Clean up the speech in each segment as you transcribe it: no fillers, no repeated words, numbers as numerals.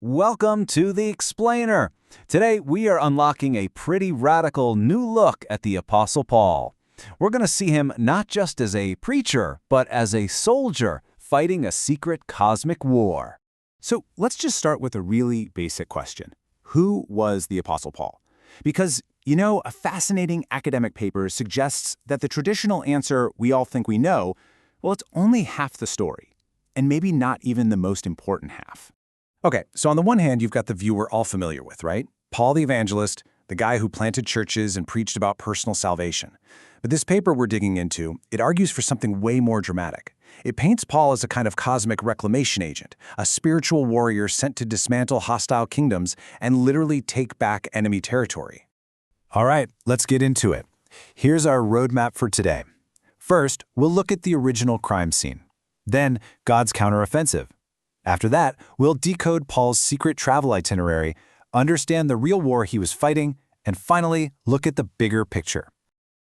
Welcome to The Explainer. Today we are unlocking a pretty radical new look at the Apostle Paul. We're going to see him not just as a preacher, but as a soldier fighting a secret cosmic war. So let's just start with a really basic question. Who was the Apostle Paul? Because, a fascinating academic paper suggests that the traditional answer we all think we know, well, it's only half the story, and maybe not even the most important half. Okay, so on the one hand, you've got the view we're all familiar with, right? Paul the evangelist, the guy who planted churches and preached about personal salvation. But this paper we're digging into, it argues for something way more dramatic. It paints Paul as a kind of cosmic reclamation agent, a spiritual warrior sent to dismantle hostile kingdoms and literally take back enemy territory. All right, let's get into it. Here's our roadmap for today. First, we'll look at the original crime scene. Then, God's counteroffensive. After that, we'll decode Paul's secret travel itinerary, understand the real war he was fighting, and finally, look at the bigger picture.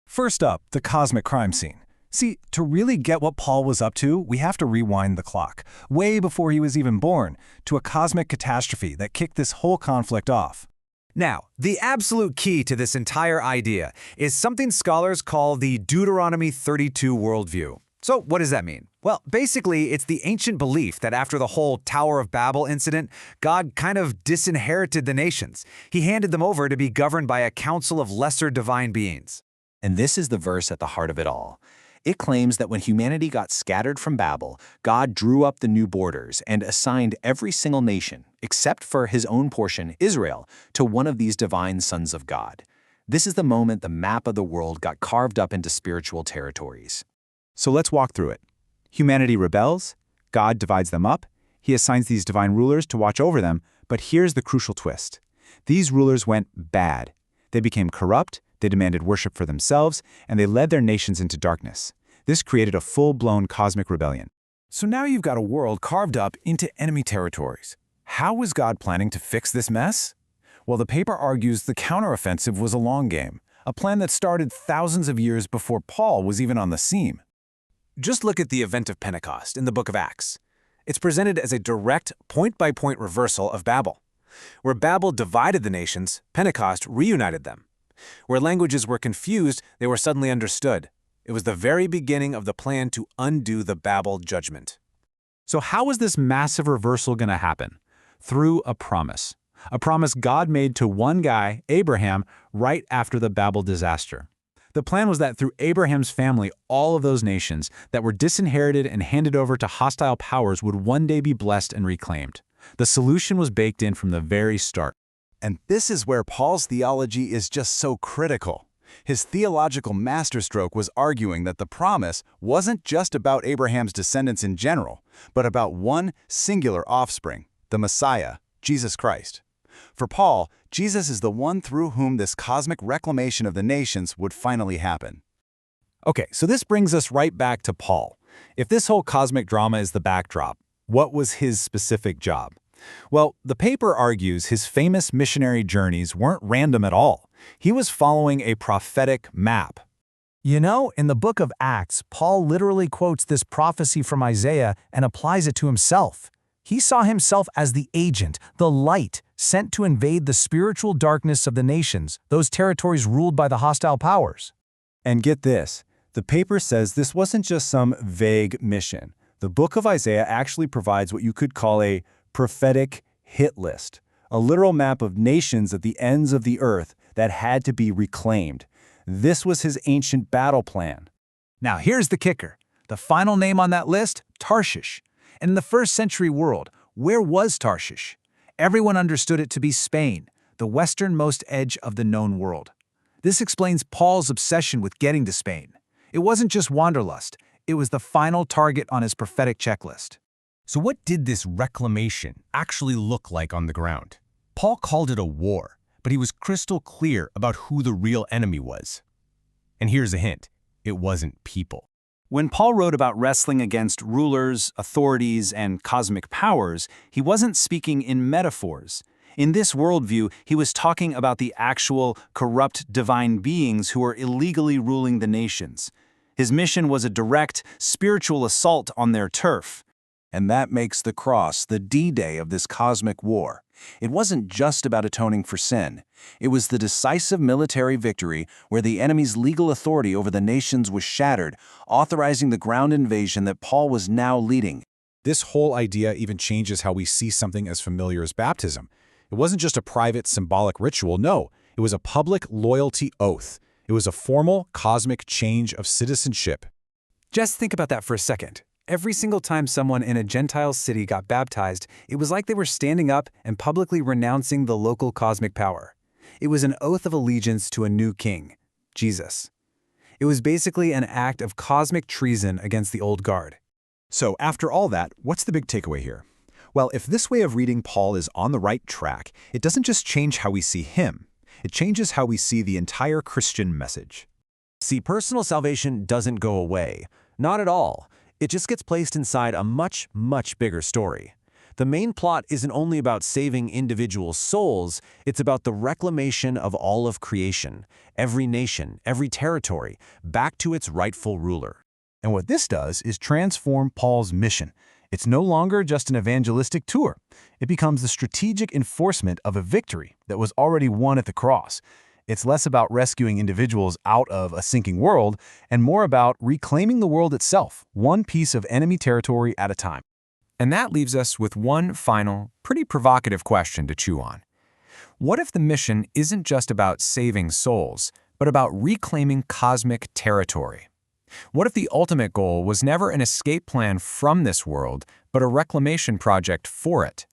First up, the cosmic crime scene. See, to really get what Paul was up to, we have to rewind the clock, way before he was even born, to a cosmic catastrophe that kicked this whole conflict off. Now, the absolute key to this entire idea is something scholars call the Deuteronomy 32 worldview. So what does that mean? Well, basically, it's the ancient belief that after the whole Tower of Babel incident, God kind of disinherited the nations. He handed them over to be governed by a council of lesser divine beings. And this is the verse at the heart of it all. It claims that when humanity got scattered from Babel, God drew up the new borders and assigned every single nation, except for his own portion, Israel, to one of these divine sons of God. This is the moment the map of the world got carved up into spiritual territories. So let's walk through it. Humanity rebels, God divides them up, he assigns these divine rulers to watch over them, but here's the crucial twist. These rulers went bad. They became corrupt, they demanded worship for themselves, and they led their nations into darkness. This created a full-blown cosmic rebellion. So now you've got a world carved up into enemy territories. How was God planning to fix this mess? Well, the paper argues the counteroffensive was a long game, a plan that started thousands of years before Paul was even on the scene. Just look at the event of Pentecost in the book of Acts. It's presented as a direct, point-by-point reversal of Babel. Where Babel divided the nations, Pentecost reunited them. Where languages were confused, they were suddenly understood. It was the very beginning of the plan to undo the Babel judgment. So how is this massive reversal going to happen? Through a promise. A promise God made to one guy, Abraham, right after the Babel disaster. The plan was that through Abraham's family, all of those nations that were disinherited and handed over to hostile powers would one day be blessed and reclaimed. The solution was baked in from the very start. And this is where Paul's theology is just so critical. His theological masterstroke was arguing that the promise wasn't just about Abraham's descendants in general, but about one singular offspring, the Messiah, Jesus Christ. For Paul, Jesus is the one through whom this cosmic reclamation of the nations would finally happen. Okay, so this brings us right back to Paul. If this whole cosmic drama is the backdrop, what was his specific job? Well, the paper argues his famous missionary journeys weren't random at all. He was following a prophetic map. In the book of Acts, Paul literally quotes this prophecy from Isaiah and applies it to himself. He saw himself as the agent, the light, sent to invade the spiritual darkness of the nations, those territories ruled by the hostile powers. And get this, the paper says this wasn't just some vague mission. The book of Isaiah actually provides what you could call a prophetic hit list, a literal map of nations at the ends of the earth that had to be reclaimed. This was his ancient battle plan. Now here's the kicker. The final name on that list, Tarshish. And in the first century world, where was Tarshish? Everyone understood it to be Spain, the westernmost edge of the known world. This explains Paul's obsession with getting to Spain. It wasn't just wanderlust, it was the final target on his prophetic checklist. So what did this reclamation actually look like on the ground? Paul called it a war, but he was crystal clear about who the real enemy was. And here's a hint, it wasn't people. When Paul wrote about wrestling against rulers, authorities, and cosmic powers, he wasn't speaking in metaphors. In this worldview, he was talking about the actual, corrupt divine beings who were illegally ruling the nations. His mission was a direct, spiritual assault on their turf. And that makes the cross the D-Day of this cosmic war. It wasn't just about atoning for sin. It was the decisive military victory where the enemy's legal authority over the nations was shattered, authorizing the ground invasion that Paul was now leading. This whole idea even changes how we see something as familiar as baptism. It wasn't just a private, symbolic ritual, no. It was a public loyalty oath. It was a formal, cosmic change of citizenship. Just think about that for a second. Every single time someone in a Gentile city got baptized, it was like they were standing up and publicly renouncing the local cosmic power. It was an oath of allegiance to a new king, Jesus. It was basically an act of cosmic treason against the old guard. So after all that, what's the big takeaway here? Well, if this way of reading Paul is on the right track, it doesn't just change how we see him. It changes how we see the entire Christian message. See, personal salvation doesn't go away. Not at all. It just gets placed inside a much, much bigger story. The main plot isn't only about saving individual souls, it's about the reclamation of all of creation, every nation, every territory, back to its rightful ruler. And what this does is transform Paul's mission. It's no longer just an evangelistic tour. It becomes the strategic enforcement of a victory that was already won at the cross. It's less about rescuing individuals out of a sinking world and more about reclaiming the world itself, one piece of enemy territory at a time. And that leaves us with one final, pretty provocative question to chew on. What if the mission isn't just about saving souls, but about reclaiming cosmic territory? What if the ultimate goal was never an escape plan from this world, but a reclamation project for it?